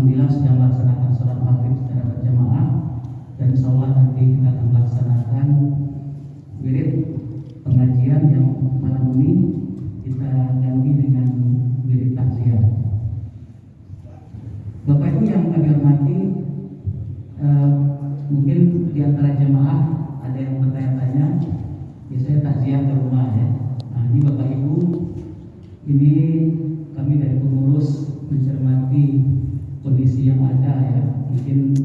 Alhamdulillah sudah melaksanakan sholat maghrib secara berjamaah, dan insya Allah nanti kita akan melaksanakan wirid pengajian yang malam ini kita ganti dengan wirid takziah. Bapak Ibu yang kami hormati, mungkin di antara jemaah ada yang bertanya-tanya, biasanya takziah ke rumah ya. Nah ini Bapak Ibu, ini kami dari pengurus mencermati kondisi yang ada ya. Mungkin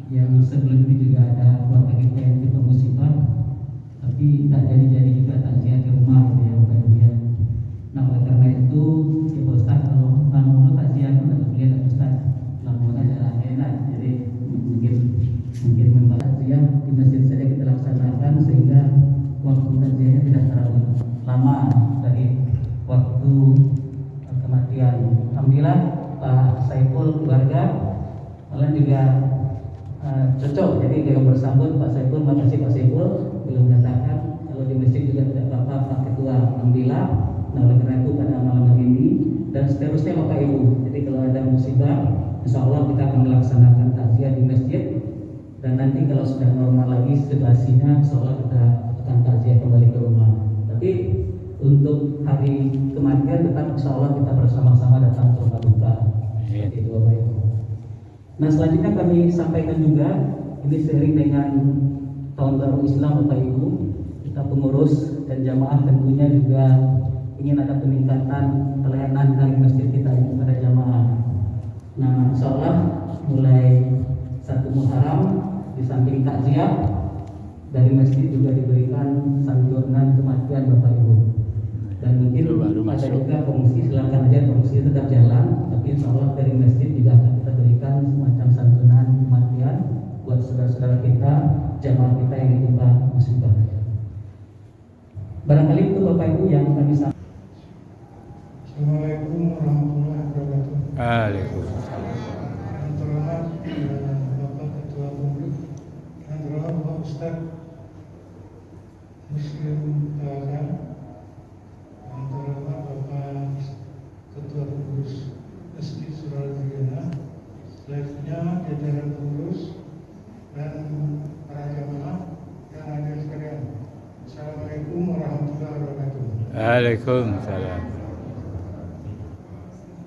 yang sebelum ini juga ada keluarga kita yang tipe musibah, tapi tak jadi juga takziah ke rumah gitu ya Bapak Ibu ya. Nah oleh karena itu ya Pak Ustaz, kalau tamu takziah itu tidak boleh Pak Ustaz, lamunan adalah enak, jadi mungkin membahas takziah di masjid saja kita laksanakan sehingga waktu takziahnya tidak terlalu lama dari waktu kematian. Alhamdulillah Pak Saiful keluarga malah juga cocok, jadi kalau bersambut Pak Saiful, makasih Pak Saiful belum menyatakan kalau di masjid juga tidak apa-apa Pak Ketua. Alhamdulillah. Nah oleh karena itu pada malam hari ini dan seterusnya Bapak Ibu, jadi kalau ada musibah insya Allah kita akan melaksanakan takziah di masjid, dan nanti kalau sudah normal lagi situasinya insya Allah kita akan takziah kembali ke rumah. Tapi untuk hari kematian tetap insya Allah kita bersama-sama datang ke rumah duka. Itu Bapak Ibu. Nah selanjutnya kami sampaikan juga, ini seiring dengan tahun baru Islam Bapak Ibu, kita pengurus dan jamaah tentunya juga ingin ada peningkatan pelayanan dari masjid kita ini pada jamaah. Nah insya Allah mulai 1 Muharram di samping takziah dari masjid juga diberikan santunan kematian Bapak Ibu. Dan mungkin ada juga pengungsi, silakan aja pengungsi tetap jalan, tapi insya Allah dari masjid juga akan kita berikan semacam santunan kematian buat saudara-saudara kita, jamaah kita yang ditimpa musibah. Barangkali itu Bapak Ibu yang kami sampaikan. Assalamualaikum warahmatullahi wabarakatuh. Waalaikumsalam. Yang terhormat Bapak Ketua Pengurus, yang terhormat Bapak Ustaz Muslim Tawakal, yang terhormat Bapak Ketua Pengurus Masjid Surabaya, selanjutnya jajaran pengurus dan para jamaah yang hadir sekalian. Assalamualaikum warahmatullahi wabarakatuh. Waalaikumsalam.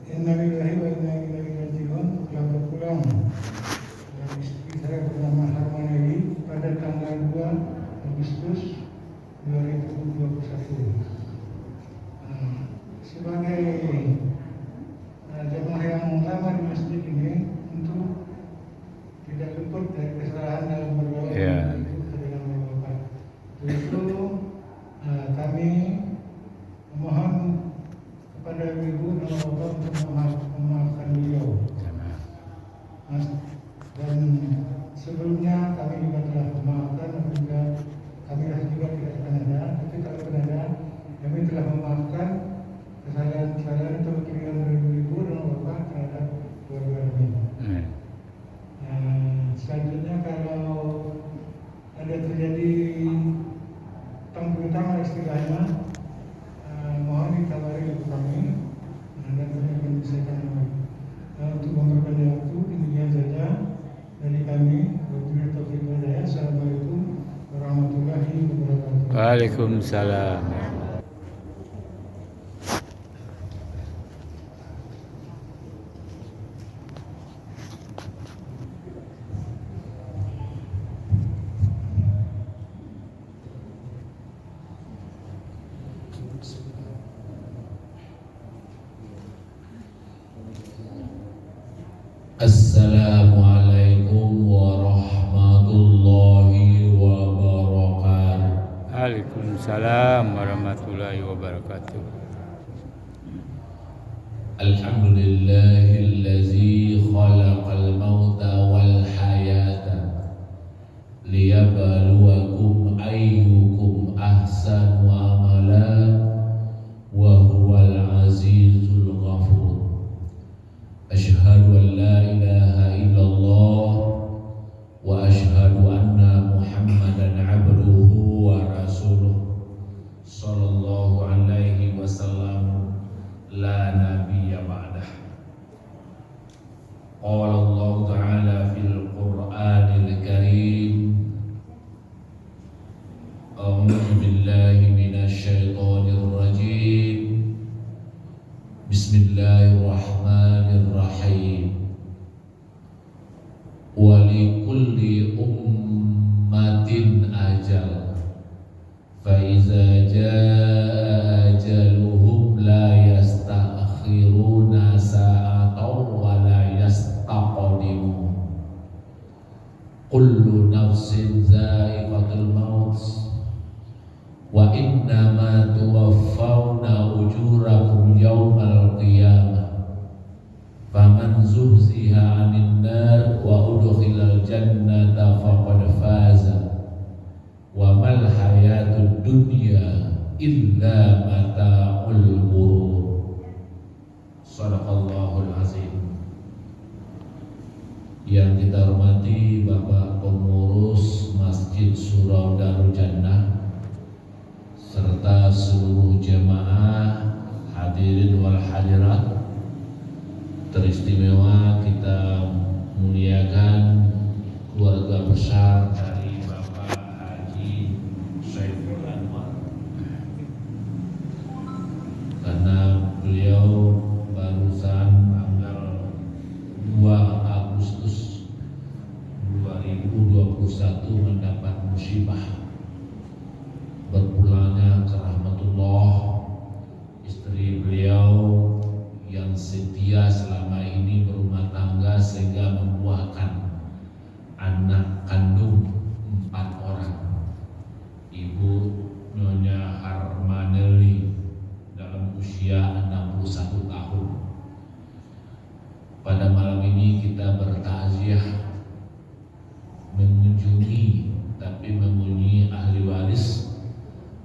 Innalillahi wa inna ilaihi raji'un. Telah berpulang dan istri saya bernama Harmanawi pada tanggal 2 Agustus 2021. Sebagai jemaah yang lama di masjid ini, tentu tidak luput dari kesalahan dalam bergaul dengan Bapak. Itu kami memohon kepada Ibu dan Bapak untuk memaafkan beliau. Dan sebelumnya kami juga telah memaafkan, dan juga kami juga tidak akan ada. Tapi kalau ada, kami telah memaafkan kesalahan-kesalahan atau keinginan dari Ibu dan Bapak terhadap keluarga kami. Selanjutnya kalau ada terjadi tanggung-tanggung istilahnya, mohon dikabari ibu kami dan kami akan menyelesaikan untuk memperpanjang waktu. Demikian saja dari kami. Wabillahi taufiq wal hidayah. Assalamualaikum warahmatullahi wabarakatuh. Waalaikumsalam. Assalamualaikum warahmatullahi wabarakatuh. Waalaikumsalam warahmatullahi wabarakatuh. Alhamdulillahillazi khalaqal mauta wal hayata liyabluwakum ayyukum ahsanu amala wa huwal azizul ghafur. Asyhadu an la ilaha illallah wa asyhadu anna Muhammadan abduhu wa rasuluh sallallahu alaihi wasallam la nabiyya ba'dah. Qala ummatin ajal fa iza jaa ajaluhum la yastakhiruna sa'atan wa la yastaqdimun. Kullu nafsin za'iqatul maut wa innama tuwaffawna ujurakum yawmal qiyamah faman zuhziha 'anil nar wa udkhilal jannata faqad faza wa mal hayatud dunya illa mata'ul ghurur. Shadaqallahul azim. Yang kita hormati Bapak Pengurus Masjid Surau Darul Jannah serta seluruh jemaah hadirin wal hadirat, teristimewa kita muliakan keluarga besar dari Bapak Haji Saiful Anwar, karena beliau barusan tanggal 2 Agustus 2021 mendapat musibah berpulangnya ke rahmatullah istri beliau yang setia selama ini berumah tangga sehingga membuahkan anak kandung 4 orang. Ibu Nyonya Harmaneli dalam usia 61 tahun. Pada malam ini kita bertakziah mengunjungi ahli waris,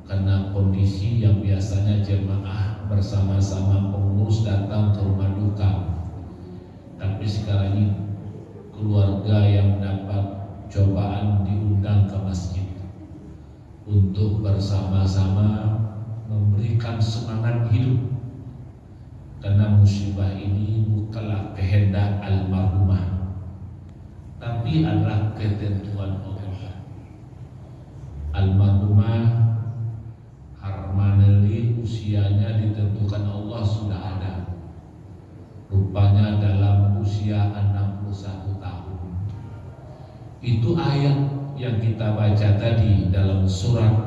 karena kondisi yang biasanya jemaah bersama-sama pengurus datang ke rumah duka, tapi sekarang ini keluarga yang mendapat cobaan diundang ke masjid untuk bersama-sama memberikan semangat hidup, karena musibah ini bukanlah kehendak almarhumah, tapi adalah ketentuan Allah. Almarhumah Harmaneli usianya ditentukan Allah sudah ada, rupanya dalam usia 61 tahun. Itu ayat yang kita baca tadi dalam surat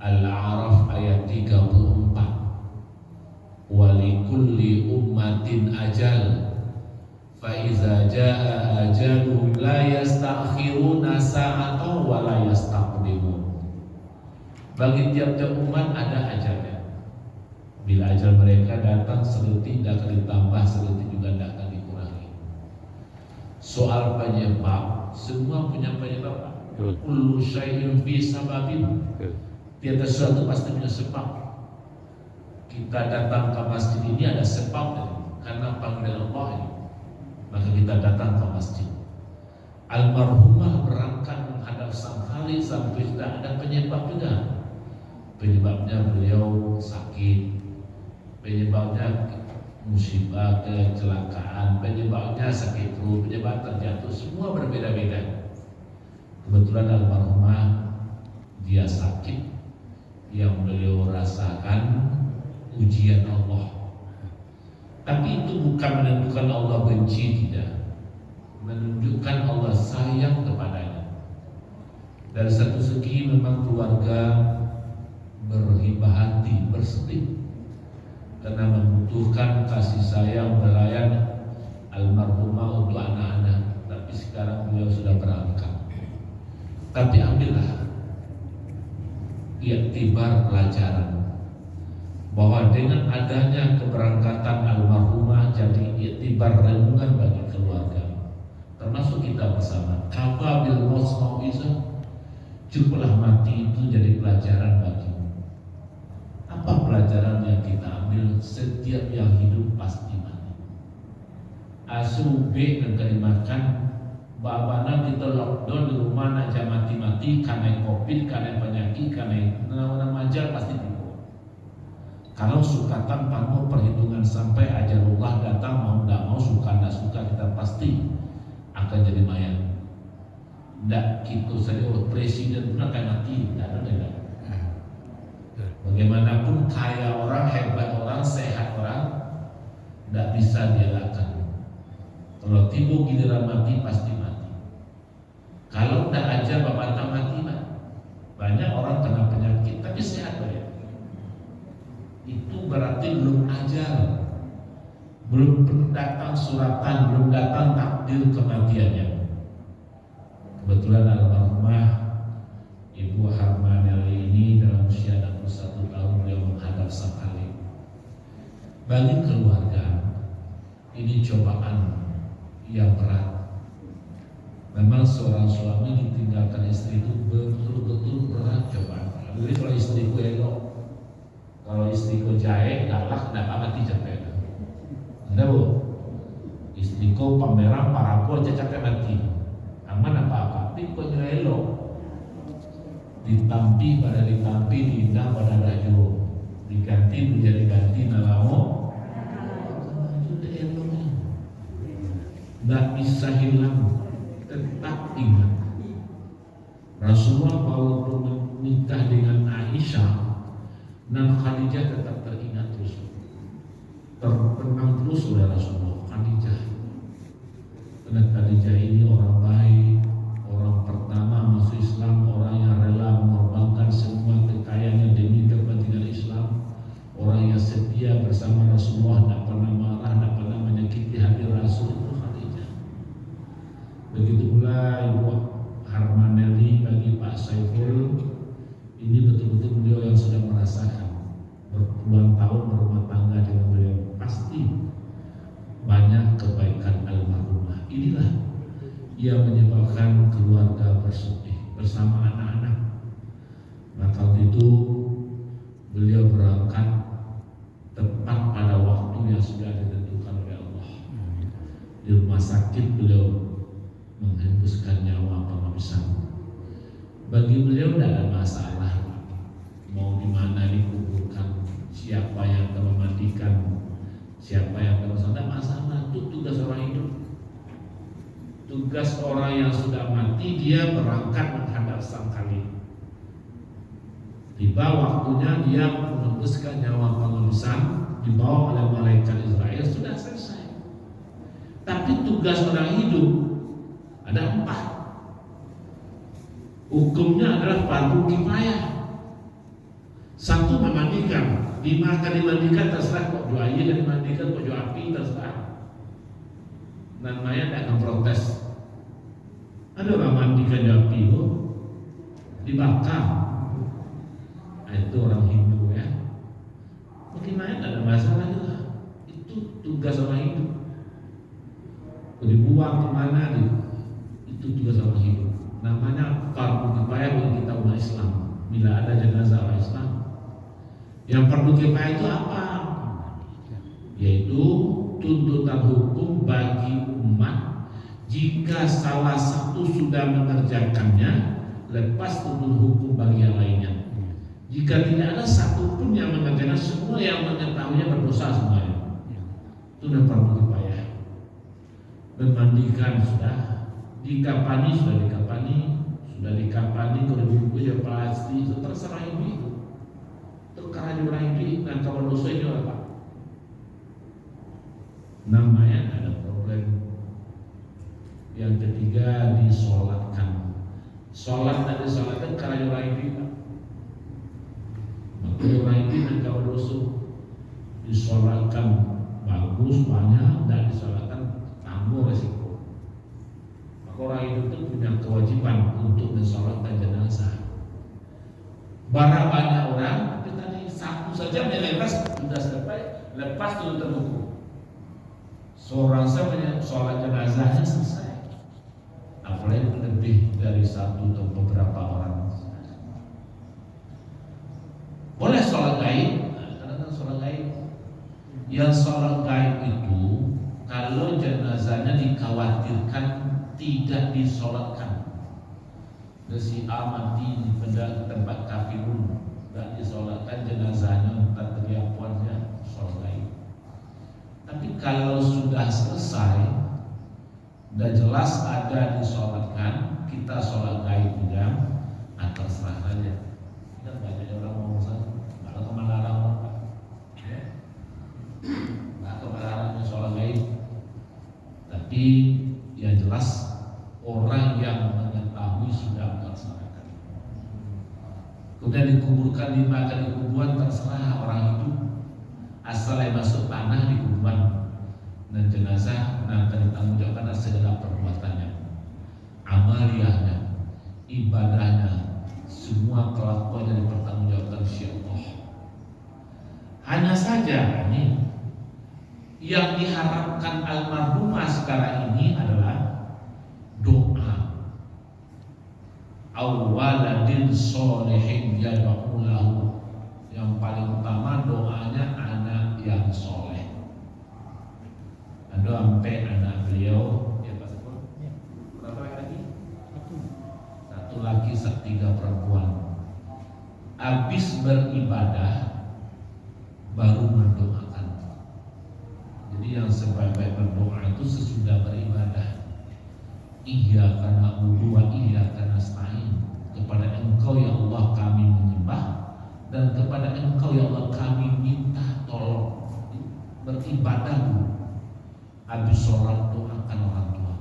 Al-A'raf ayat 34. Walikulli ummatin ajal fa iza jaa ajaluhum la yastakhiruna sa'atan wa la yastaqdimun. Bagi tiap-tiap umat ada ajalnya. Bila ajal mereka datang, sedetik tidak akan ditambah, sedetik juga tidak akan dikurangi. Soal penyebab, semua punya penyebab. Kullu syai'in fi sababin. Tiada sesuatu pasti punya sebab. Kita datang ke masjid ini ada sebab, karena panggilan Allah ini. Maka kita datang ke masjid. Almarhumah berangkat menghadap Sang Khalik sampai tidak ada penyebab juga. Penyebabnya beliau sakit, penyebabnya musibah, kecelakaan, penyebabnya sakit perut, penyebab terjatuh, semua berbeda-beda. Kebetulan almarhumah dia sakit, yang beliau rasakan ujian Allah. Tapi itu bukan menentukan Allah benci, tidak. Menunjukkan Allah sayang kepadanya. Dari satu segi memang keluarga berhibah hati, bersedih, karena membutuhkan kasih sayang belayan almarhumah untuk anak-anak. Tapi sekarang beliau sudah berangkat. Tapi ambillah iktibar pelajaran bahwa dengan adanya keberangkatan almarhumah jadi iktibar renungan bagi keluarga, termasuk kita bersama. Kafa bil maut mau'izah, cukuplah mati itu jadi pelajaran bagimu. Apa pelajaran yang kita ambil? Setiap yang hidup pasti mati. Asube negeri makan, babana kita lockdown di rumah nak mati-mati karena covid, karena penyakit, karena majal pasti tipu. Kalau suka tanpa mau perhitungan sampai ajalullah datang, mau tidak mau, suka tidak suka, kita pasti akan jadi mayat. Tidak gitu saja, presiden pun akan mati, tidak ada. Bagaimanapun kaya orang, hebat orang, sehat orang, tidak bisa dielakkan. Kalau tiba giliran mati pasti mati. Kalau tidak aja bapak mati, penyakit tapi sehat ya. Itu berarti belum ajal, belum datang suratan, belum datang takdir kematiannya. Kebetulan almarhumah Ibu Harmaneli ini dalam usia 61 tahun beliau menghadap sang Khalik. Bagi keluarga ini cobaan yang berat. Memang seorang suami ditinggalkan istri itu betul-betul berat cobaan. Jadi kalau istriku elok, kalau istriku jahe, galak, tidak mati capek. Anda bu, istriku pameran paraku aja capek mati. Aman apa-apa, tapi kok elok. Ditampi pada ditampi, diindah pada rajo, diganti menjadi ganti nalamo. Itu eloknya. Tidak bisa hilang, tetap ingat. Rasulullah walaupun menikah dengan Aisyah dan Khadijah tetap teringat terus, terkenang terus oleh Rasulullah. Khadijah, karena Khadijah ini orang baik, orang pertama masuk Islam, orang yang rela mengorbankan semua kekayaannya demi kepentingan Islam, orang yang setia bersama Rasulullah, tidak pernah marah, tidak pernah menyakiti hati Rasul. Itu Khadijah. Begitu pula Ibu Harmaneli bagi Pak Saiful, ini betul-betul beliau yang sudah merasakan berpuluhan tahun berumah tangga dengan beliau, pasti banyak kebaikan almarhumah. Inilah yang menyebabkan keluarga bersedih bersama anak-anak. Maka itu beliau berangkat tepat pada waktu yang sudah ditentukan oleh Allah. Di rumah sakit beliau menghembuskan nyawa penghabisan. Bagi beliau tidak ada masalah mau di mana dikuburkan, siapa yang akan memandikan, siapa yang akan bersandar, masalah. Itu tugas orang hidup. Tugas orang yang sudah mati, dia berangkat menghadap sang Khalik. Tiba waktunya dia menembuskan nyawa penghabisan, dibawa oleh malaikat Israel, sudah selesai. Tapi tugas orang hidup ada 4. Hukumnya adalah fardu kifayah. 1 memandikan, 5 kali dimandikan terserah, kok doa air dan dimandikan, kok doa api terserah. Namanya tidak akan protes. Ada orang mandikan doa api itu dibakar. Nah, itu orang Hindu ya. Bagaimana tidak ada masalah juga. Itu tugas orang hidup. Kok dibuang kemana itu tugas orang hidup. Namanya fardu kifayah bagi kita umat Islam. Bila ada jenazah orang Islam, yang fardu kifayah itu apa? Yaitu tuntutan hukum bagi umat. Jika salah satu sudah mengerjakannya, lepas tuntut hukum bagi yang lainnya. Jika tidak ada satupun yang mengerjakan, semua yang mengetahuinya berdosa semuanya. Itu adalah fardu kifayah. Memandikan sudah, dikapani sudah dikapani, kalau buku ya pasti itu terserah itu karena orang itu dan kalau dosa itu apa? Namanya ada problem. Yang ketiga disolatkan. Solat dan disolatkan karena orang itu. Maka orang itu dan kalau dosa disolatkan bagus banyak, dan disolatkan tangguh resiko. Orang itu punya kewajiban untuk mensolatkan jenazah. Barang banyak orang, tapi tadi 1 saja yang lepas sudah selesai, lepas dulu terbuku. Seorang saja sholat jenazahnya selesai. Apalagi lebih dari 1 atau beberapa orang. Boleh sholat gaib, karena sholat gaib. Yang sholat gaib itu kalau jenazahnya dikhawatirkan tidak disolatkan. Si A mati di tempat kafirun, tidak disolatkan jenazahnya, entah teriakuannya sholat gaib. Tapi kalau sudah selesai, sudah jelas ada disolatkan, kita sholat gaib juga, atas serah saja. Kan banyak orang ngomong sana, nggak kemelarang orang, nggak kemelarang sholat gaib. Tapi yang jelas orang yang mengetahui sudah melaksanakan. kemudian dikuburkan, dimakan di kuburan, terserah orang itu asal yang masuk tanah di kuburan, dan jenazah akan ditanggungjawabkan atas segala perbuatannya, amaliyahnya, ibadahnya, semua kelakuannya dipertanggungjawabkan oleh Allah. Hanya saja ini yang diharapkan almarhumah sekarang ini adalah doa. Awaladin solehin yad'u lahu. Yang paling utama doanya anak yang soleh. Ada sampai anak beliau ya Pak Sepul. Berapa lagi? Satu laki, 3 perempuan. Habis beribadah baru mendoakan. Jadi yang sebaik-baik berdoa itu sesudah beribadah. Iyyaka na'budu wa iyyaka nasta'in. Kepada Engkau ya Allah kami menyembah, dan kepada Engkau ya Allah kami minta tolong. Beribadah dulu. Habis sholat doakan orang tua.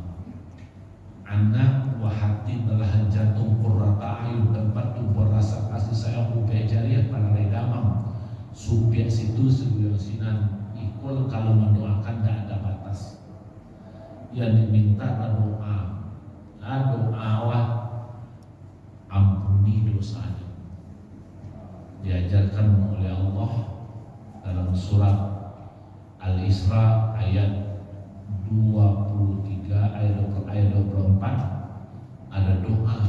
Anak buah hati, belahan jantung, qurrata ayun, tempat tumbuh rasa kasih sayang, ubah jariah, panalai damam, subyek situ seguyang sinan. Ikul kalau mendoakan tidak ada batas. Yang diminta doa, doa ampuni dosanya. Diajarkan oleh Allah dalam surat Al-Isra ayat 23 ayat 24 ada doa.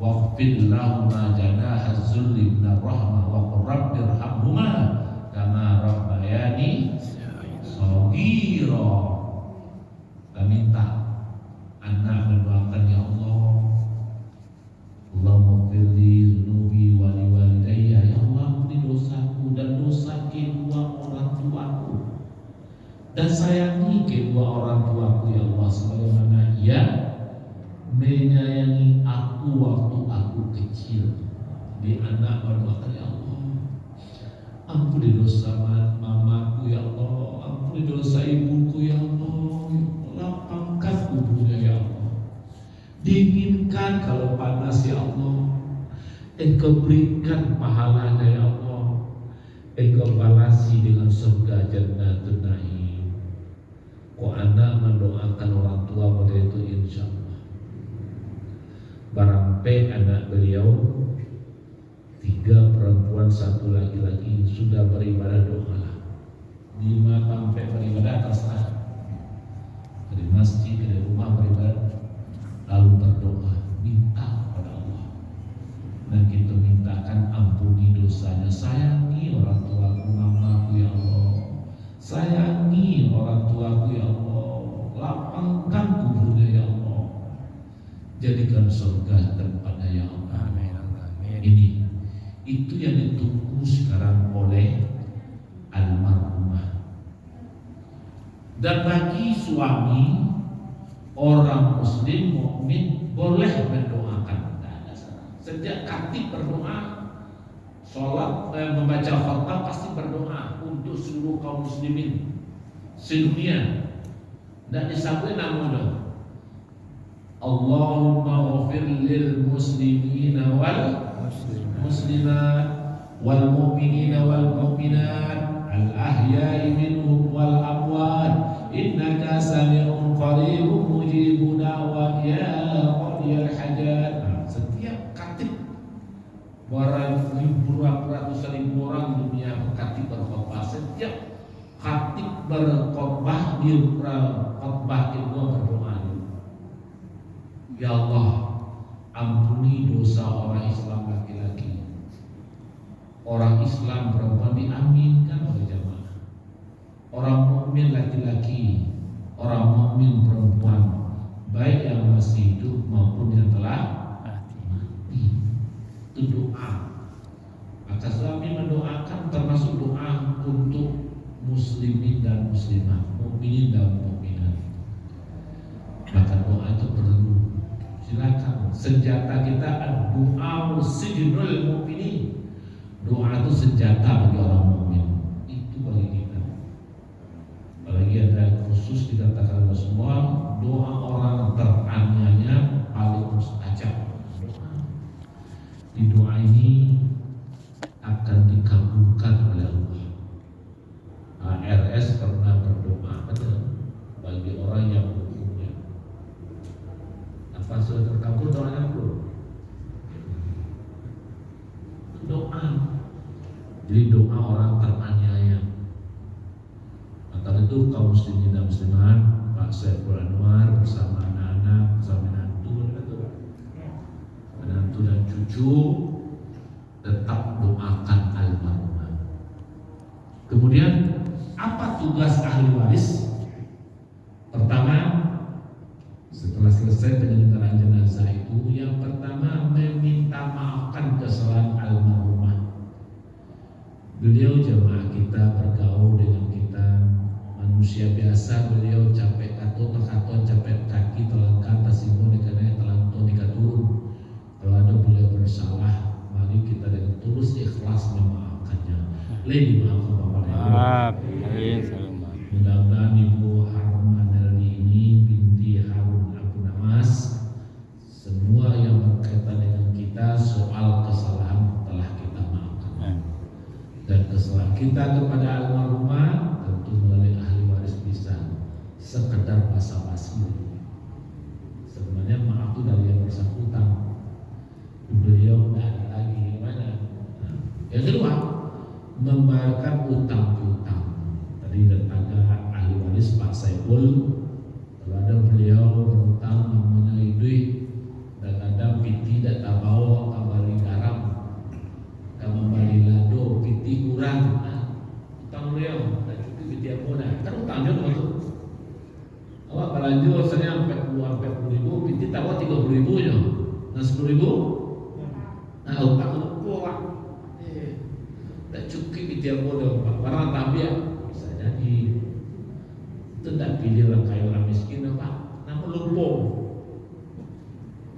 Waqfid lahuma janaha zulli minar rahmah wa qur rabbirhamhuma kama rabbayani shaghira. Kita minta anak mendoakan ya Allah, Allahumma firli zunubi wa liwalidayya, ya Allah ampuni dosaku dan dosa kedua orang tuaku, dan sayangi kedua orang tuaku ya Allah sebagaimana ia menyayangi aku waktu aku kecil. Di anak mendoakan ya Allah, ampuni dosa mamaku ya Allah, ampuni dosa ibuku ya Allah, lapangkan kuburnya ya Allah, dinginkan kalau panas ya Allah, Engkau berikan pahalanya ya Allah, Engkau balasi dengan surga Jannatun Naim. Kok anak mendoakan orang tua model itu insya Allah. Barampe anak beliau 3 perempuan 1 laki-laki sudah beribadah doa. 5 sampai beribadah terserah. Dari masjid, dari rumah beribadah, lalu berdoa, minta kepada Allah. Dan kita mintakan ampuni dosanya, sayangi orang tuaku, mamaku ya Allah, sayangi orang tuaku ya Allah, lapangkan kuburnya ya Allah, jadikan surga tempatnya ya Allah. Amin. Ini itu yang ditunggu sekarang oleh almarhumah. Dan bagi suami orang muslim mukmin boleh mendoakan, tidak ada salah. Sejak khatib berdoa, sholat membaca khutbah pasti berdoa untuk seluruh kaum muslimin sedunia. Dan disambung namun Allahumma ghafir lil muslimina wal muslimat wal mu'minina wal mu'minat al ahya'i minhum wal amwat innaka sami'un qaribun mujibu da'wat ya qadiyal hajat. Setiap khatib ratusan ribu orang di dunia khatib berkhutbah, setiap khatib berkhutbah di khutbah kedua berdoa, ya Allah ampuni dosa orang Islam laki-laki, orang Islam perempuan, diaminkan oleh jamaah. Orang mukmin laki-laki, orang mukmin perempuan, baik yang masih hidup maupun yang telah mati. Itu doa. Maka suami mendoakan termasuk doa untuk muslimin dan muslimat, mukminin dan mukminat. Maka doa itu perlu. Silakan. Senjata kita doa sijnul mukminin. Doa itu senjata bagi orang mukmin. Itu bagi kita. Apalagi ada khusus dikatakan oleh semua, doa orang teraniaya paling mustajab. Doa. Didoai ini akan dikabulkan oleh Allah. ARS pernah berdoa bagi orang yang hukumnya. Apa sudah terkabul doanya belum? Doa. Jadi doa orang teraniaya. Maka itu kaum muslimin dan muslimat, Pak Saiful Anwar bersama anak-anak, bersama menantu dan cucu, tetap doakan almarhumah. Kemudian apa tugas ahli waris? Pertama, setelah selesai penyelenggaraan jenazah itu, yang pertama meminta maafkan kesalahan almarhumah. Beliau jemaah kita, bergaul dengan kita, manusia biasa. Beliau capek katon capek kaki telangkan tasimo karena telanton dikaturun. Kalau ada beliau bersalah, mari kita dengan tulus ikhlas memaafkannya. Lebih maafkan Bapak Ibu. Amin. Mudah-mudahan Ibu Harmanelli ini binti Harun Abu Namas, semua yang berkaitan dengan kita soal kesalahan telah kita maafkan. Dan kesalahan kita kepada almarhumah tentu melalui ahli waris bisa sekedar basa-basi. Sebenarnya maaf itu dari yang bersangkutan. Beliau tidak ada lagi gimana. Yang kedua, membayarkan utang piutang. Tadi ada ahli waris Pak Saiful, kalau ada beliau berutang namanya duit, kadang-kadang piti tidak tahu kembali garam, kembali lado, piti kurang. Utang beliau, tak cukup piti apa dah? Kan utangnya masuk. Awak belanja saya sampai 20 ribu, piti tahu 30 ribunya, nah 10 ribu. Nah, utang lupa, tak cukup dia bodoh, barang tabiat bisa jadi. Itu tak pilih orang kaya orang miskin apa, namun lupa.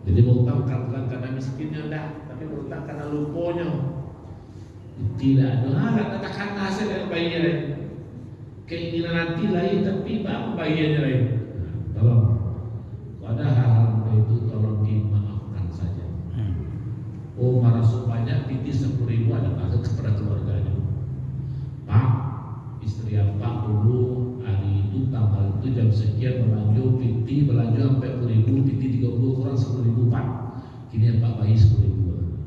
Jadi berutang bukan karena miskinnya dah, tapi berutang karena lupanya. Tidak ada hal katakan hasil yang bayar. Keinginan nanti lain, tapi bang bayarnya lain. Tolong, pada hal-hal itu tolong dimaafkan saja. Oh, marah banyak, piti 10 ribu ada masuk kepada keluarganya. Pak, istri Pak dulu hari itu tanggal itu jam sekian belanja piti, belanja sampai 10 ribu, piti 30 kurang 10 ribu Pak. Kini Pak bayi 10 ribu.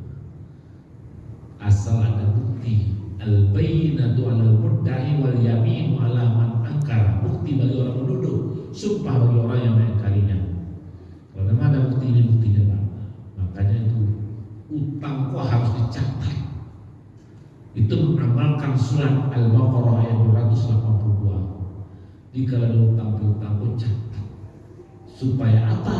Asal ada bukti. Al-bayyinatu 'alal mudda'i wal yaminu 'ala man ankara. Bukti bagi orang menuduh, sumpah bagi orang yang mengingkarinya. Kalau memang ada bukti, ini buktinya Pak. Makanya itu utang kok harus dicatat. Itu mengamalkan surat Al-Baqarah ayat 282. Jika ada utang piutang kok catat. Supaya apa?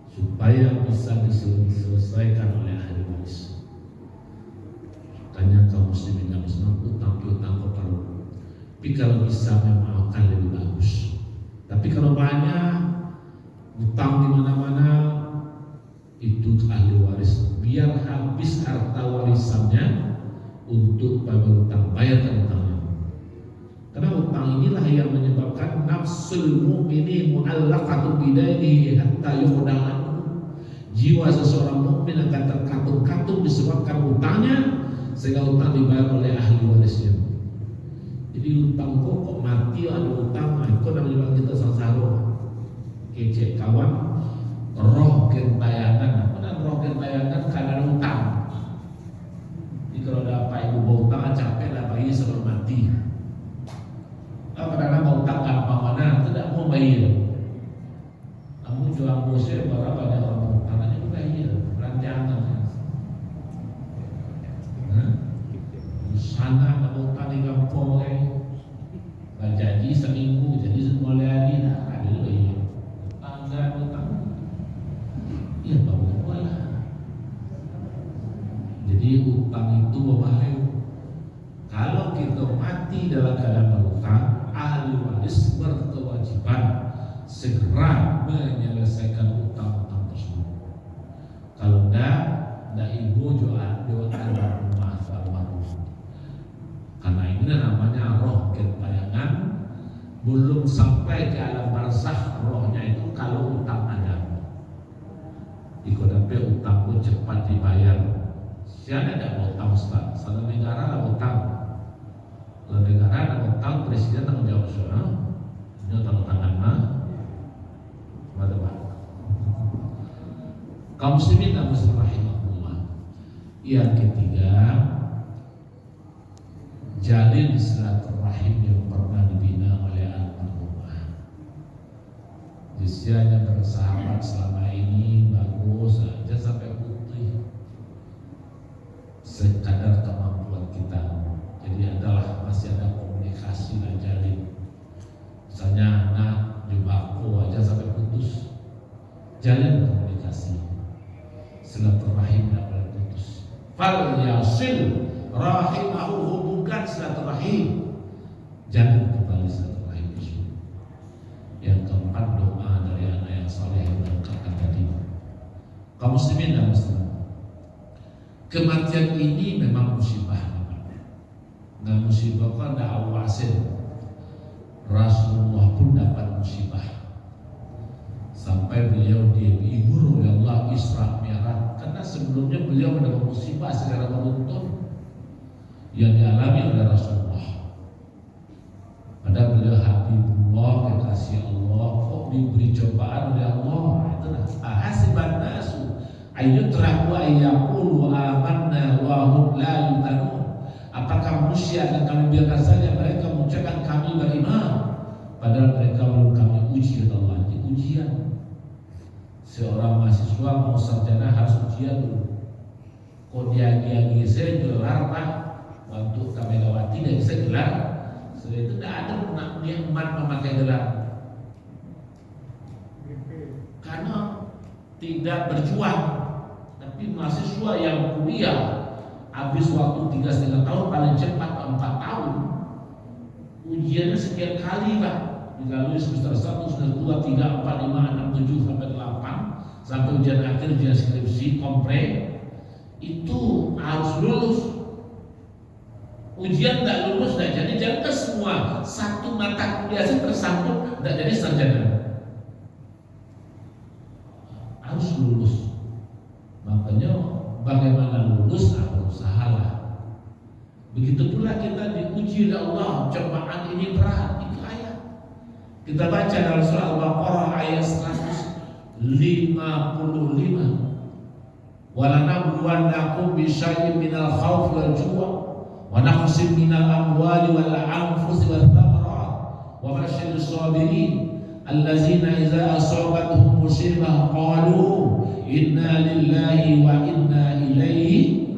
Supaya bisa diselesaikan oleh ahli waris. Makanya kaum muslimin dan muslimat utang piutang kok perlu. Tapi kalau bisa memaafkan lebih bagus. Tapi kalau banyak utang di mana-mana, itu ahli waris biar habis harta warisannya untuk berutang, bayarkan utangnya. Karena utang inilah yang menyebabkan nafsul mu'mini mu'allaqatu bidainihi hatta yuqda'a. Jiwa seseorang mukmin akan terkatung-katung disebabkan utangnya, sehingga utang dibayar oleh ahli warisnya. Jadi utang kok mati ada utang, itu namanya kita sangsara. Kecek kawan, roh gentayangan, mana roh gentayangan karena utang. Jadi kalau ada apa ibu bawa utang, capek lah bayi sebelum mati. Karena bawa utang apa mana, tidak mau bayar. Kamu jual bosnya berapa banyak orang utangannya juga bayar, rancangan. Sana bawa utang di kampung, janji seminggu, jadi semua hari dah ada bayar. Tangga utang. Ya bawa lah. Jadi utang itu berbahaya. Kalau kita mati dalam keadaan berutang, ahli waris berkewajiban segera menyelesaikan utang-utang tersebut. Kalau tidak ibu jual almarhumah. Karena ini namanya roh gentayangan, belum sampai ke alam barzakh rohnya itu kalau utang ada. Ikodape utang pun cepat dibayar, Siapa ada utang Ustaz? Salah negara ada utang. Kalau negara ada utang, presiden tanggung jawab soal. Ini tanggung tangan mah. Teman-teman. Kaum muslimin dan muslimat rahimahullah. Yang ketiga, jalin silaturahim yang pernah dibina oleh almarhumah. Usianya bersahabat selama ini bagus saja sampai putih. Sekadar kemampuan kita. Jadi adalah masih ada komunikasi dan jalin. Misalnya anak jumbaku aja sampai putus. Jalin komunikasi. Silaturahim tidak boleh putus. Fal yasil rahimahu, hubungkan silaturahim. Jangan kembali silaturahim itu. Yang keempat, doa dari anak yang saleh yang berkata tadi. Kaum muslimin dan muslimat, kematian ini memang musibah. Nah, musibah kan ada awasin. Rasulullah pun dapat musibah. Sampai beliau dihibur oleh Allah Isra Mi'raj, karena sebelumnya beliau mendapat musibah secara beruntun yang dialami oleh Rasulullah. Padahal beliau Habibullah, kekasih Allah, kok diberi cobaan oleh Allah. Itulah ahasiban nasu ayyutraku ayyaqulu amanna wa hum la yuftanun. Apakah manusia akan kami biarkan saja mereka mengucapkan kami beriman, padahal mereka belum kami uji oleh Allah. Ini ujian. Seorang mahasiswa mau sarjana harus ujian dulu. Kok dia saya gelar Pak, untuk Kamegawati dia bisa gelar. Setelah itu tidak ada nikmat memakai gelar, karena tidak berjuang. Tapi mahasiswa yang kuliah habis waktu 3,5 tahun, paling cepat 4 tahun. Ujiannya sekian kali Pak, dilalui semester 1, semester 2, 3, 4, 5, 6, 7 sampai 8, sampai ujian akhir, ujian skripsi, kompre. Itu harus lulus. Ujian tidak lulus tidak jadi, jangan semua satu mata kuliah tersangkut tidak jadi sarjana. Harus lulus. Makanya bagaimana lulus? Berusahalah. Begitu pula kita diuji oleh Allah, cobaan ini berat. Itu ayat. Kita baca dalam surah Al-Baqarah ayat 155. Walanabluwannakum bisyai'in minal khawfi wal ju' wa naqsin minal amwali wal anfusi wath thamarat wa basyirus sabirin allazina idza asabatuhum musibah qalu inna lillahi wa inna ilaihi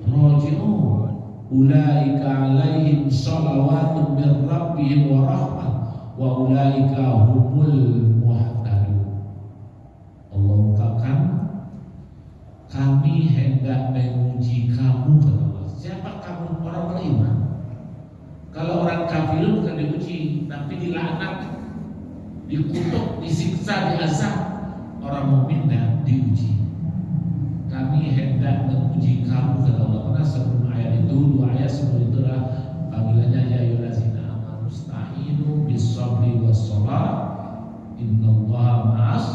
raji'un ulaika alaihim shalawatun min rabbihim wa rahmah wa ulaika humul muhtadun. Allah ungkapkan, kami hendak menguji kamu, kata Allah. Siapa kamu? Orang beriman. Kalau orang kafir bukan diuji, tapi dilaknat, dikutuk, disiksa, diazab. Orang mukmin diuji. Kami hendak menguji kamu, kata Allah. Karena sebelum ayat itu, 2 ayat sebelum itu adalah panggilannya ya ayyuhallazina amanu ista'inu bis-sabri was-shalah innallaha ma'as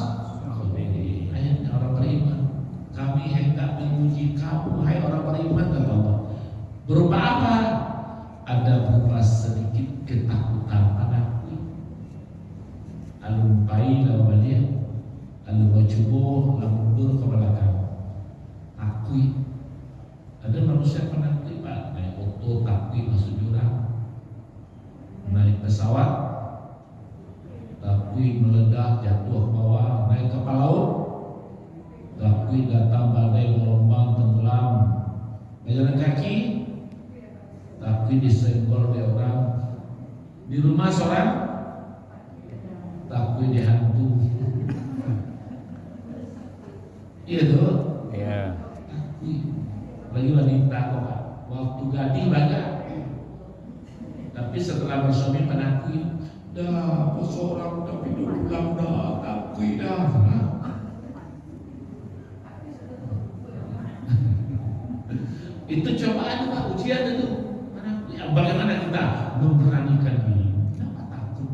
sabirin. Ayatnya orang beriman. Kami hendak menguji kamu, hai orang beriman, kata Allah. Berupa apa? Ada berupa sedikit ketakutan padaku. Alumpai lalu balik, alumajubo lalu mundur ke belakang. Takui. Ada manusia penakut Pak, naik motor takui masuk jurang, naik pesawat takui meledak jatuh ke bawah, naik kapal laut takui datang badai gelombang tenggelam, berjalan kaki takui disenggol oleh orang, di rumah seorang takui dihantu. Iya tuh. Ya. Takui. Lagi wanita kok Pak. Waktu gadis banyak. Tapi setelah bersuami menakui, dah seorang tapi dulang dah takui dah. Itu cobaan Pak, ujian itu. Bagaimana kita memberanikan diri? Kenapa takut?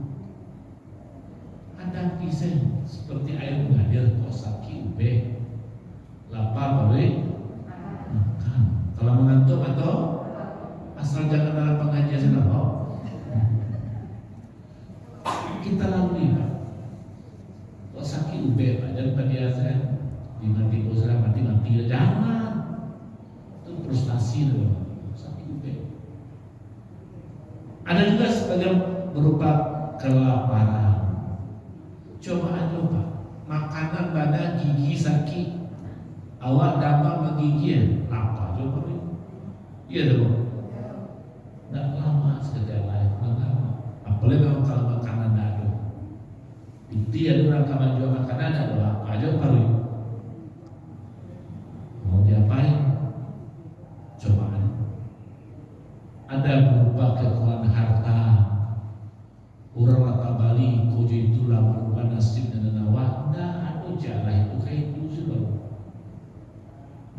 Ada kisah seperti air mengalir kosaki ube, lapar balik makan. atau asal jangan dalam pengajian sudah mau. Kita lalui Pak. Kok sakit ube Pak, dan pada saya dimati bosan mati jangan. Itu frustasi loh, sakit ube. Ada juga sebagian berupa kelaparan. Coba aja Pak, makanan pada gigi sakit, awak dapat menggigil, lapar coba nih. Iya dong. Nggak lama sekedar lain, nggak lama. Apalagi memang kalau makanan ada. Itu ya orang kamar jual makanan ada apa aja baru. Mau diapain? Cobaan. Ada berupa kekurangan harta. Orang rata Bali, kojo itu lama lupa nasib dan nawa. Nggak ada jalan itu kayak itu sudah.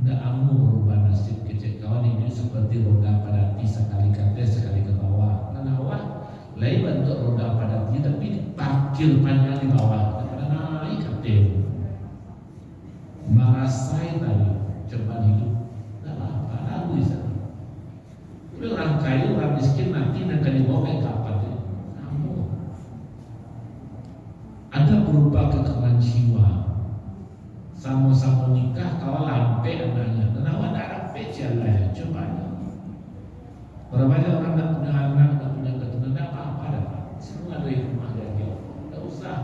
Nggak amu berubah nasib kecil kawan ini seperti roda padati sekali ke atas sekali ke bawah. Nawa lain bentuk roda padati tapi parkir panjang di bawah. Karena naik katil. Merasai tadi cepat hidup. Nggak apa lalu di sana. Tapi orang kaya orang miskin mati dan akan dibawa kayak kapan? Ada berupa kekerasan jiwa. Sama-sama nikah kawal lampe anaknya. Kenapa tak lampe jalan? Coba. Berapa banyak orang tak punya anak, tak punya keturunan, tak apa-apa dapat. Semua dari rumah dia. Tak usah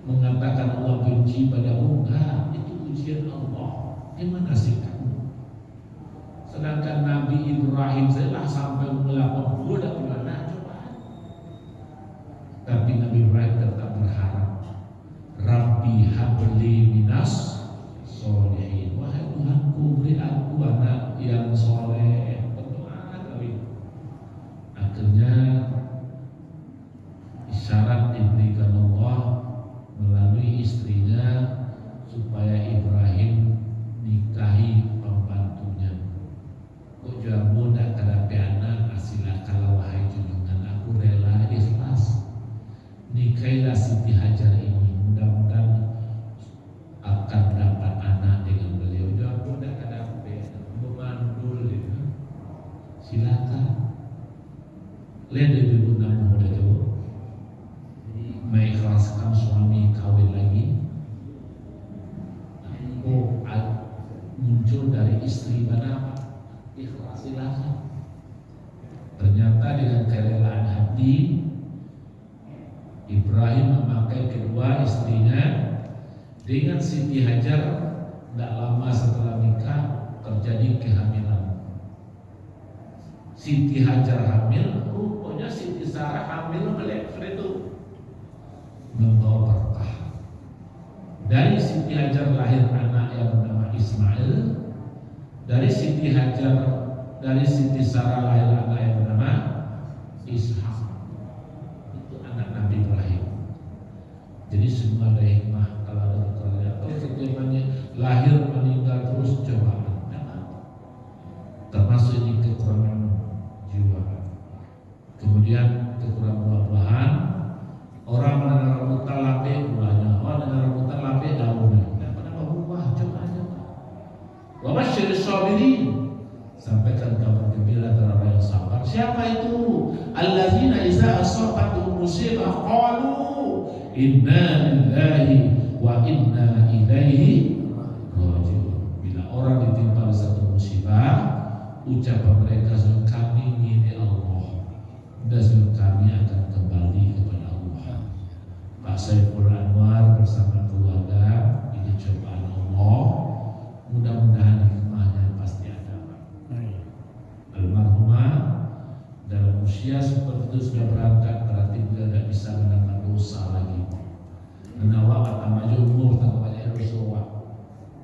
mengatakan Allah benci padamu. Enggak, itu ujian Allah. Gimana sih kamu? Sedangkan Nabi Ibrahim saya sampai umur 80 tak punya anak. Tapi Nabi Ibrahim tetap berharap, Rabbi habli minas solihin. Wahai Tuhanku, beri aku anak yang soleh. Berdoa kali. Akhirnya isyarat diberikan Allah melalui istrinya supaya Ibrahim nikahi pembantunya. Kok jamu tak kadapi anak, silakan wahai junjungan aku rela ikhlas. Nikailah Siti Hajar ini, mudah-mudahan akan dapat anak dengan beliau. Jawab mudah kadape, memandul itu. Silakan. Lihat ibu namu muda jauh. Mengikhlaskan suami kawin lagi. Oh, muncul dari istri mana? Ikhlas silakan. Ternyata dengan kerelaan hati Ibrahim memakai kedua istrinya dengan Siti Hajar. Tidak lama setelah nikah terjadi kehamilan. Siti Hajar hamil, rupanya Siti Sarah hamil melek itu membawa berkah. Dari Siti Hajar lahir anak yang bernama Ismail. Dari Siti Hajar, dari Siti Sarah lahir anak yang bernama Ishak. Nabi Ibrahim. Jadi semua ada hikmah. Kalau ada kekurangan atau kekurangannya lahir meninggal terus cobaan. Termasuk ini kekurangan jiwa. Kemudian kekurangan buah-buahan. Orang mendengar rambutan lape buahnya, orang mendengar rambutan lape daunnya. Dan pada buah coba aja. Wa basyir sabirin. Sampaikan kabar gembira terhadap orang yang sabar. Siapa itu? Alladzina iza asabatuhum musibah qalu inna lillahi wa inna ilaihi raji'un. Bila orang ditimpa satu musibah, ucapan mereka sesungguhnya kami milik Allah dan sesungguhnya kami akan kembali kepada Allah. Pak Saiful Anwar bersama keluarga ini cobaan Allah. Mudah-mudahan hikmahnya pasti ada. Almarhumah dalam usia seperti itu sudah berangkat, berarti beliau tidak bisa mendapat dosa lagi. Menawa kata maju umur tak banyak dosa.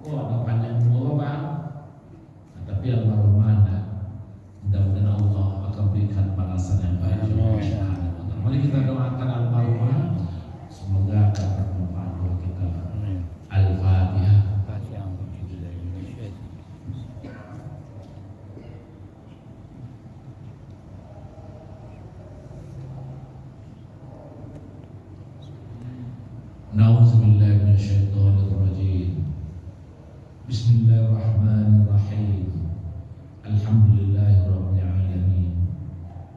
Oh ada panjang umur bang. Nah, tapi almarhumah tidak. Mudah-mudahan Allah akan berikan balasan yang baik. Mari kita doakan almarhumah, semoga akan bermanfaat buat kita. Al-Fatihah. Na'udzubillahi minasyaitonir rajim. Bismillahirrahmanirrahim. Alhamdulillahirabbil alamin.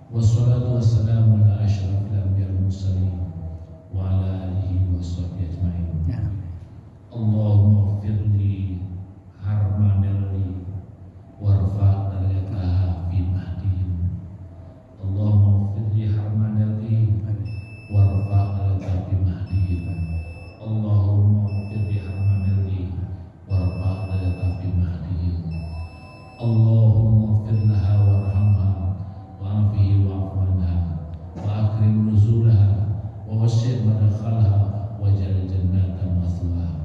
Wassalatu wassalamu ala asyrafil anbiya'i wal mursalin wa ala alihi wa sahbihi ajma'in. Allahumma firli harmanelli warfa darajataha fi mahdihim. Allahumma firli harmanelli warfa darajataha fi mahdihim. Allahumma firli harmanelli warfa darajataha fi mahdihim. Allahumma firlaha warhamha wa'afihi wa'fu anha wa akrim nuzulaha wa wasi' madkhalha waj'al jannata mathwaha.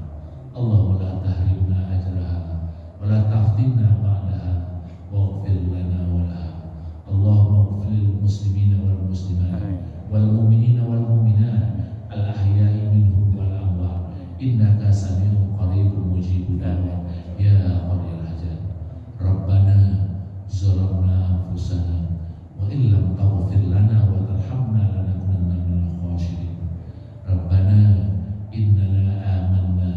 Allahumma la tahrimna ajraha wa la taftinna ba'daha waghfir lana wa laha. Allahumma ighfir lil muslimina wal muslimat wal mu'minina wal mu'minat al ahya'i minhum wal amwat innaka sami'un qaribun mujibud da'wat ya qadil hajat. Rabbana zalamna anfusana wa illam taghfir lana wa tarhamna lanakunanna minal khasirin. Rabbana innana amanna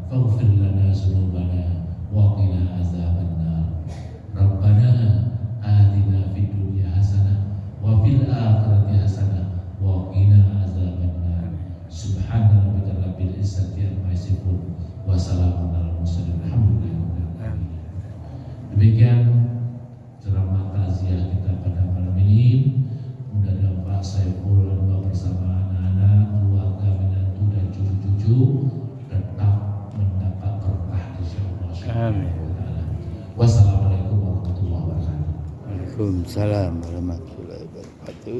faghfir lana dzunubana wa qina azabannar. Rabbana atina fid dunya hasanah wa fil akhirati hasanah wa qina azabannar. Subhana rabbika rabbil izzati amma yasifun wa salamun alal mursalin walhamdulillahi rabbil alamin. Demikian ceramah takziah kita pada malam ini. Mudah-mudahan Pak Saiful Anwar bersama anak-anak, keluarga, menantu dan cucu-cucu tetap mendapat berkah insyaallah. Amin. Wassalamualaikum warahmatullahi wabarakatuh. Waalaikumsalam warahmatullahi wabarakatuh.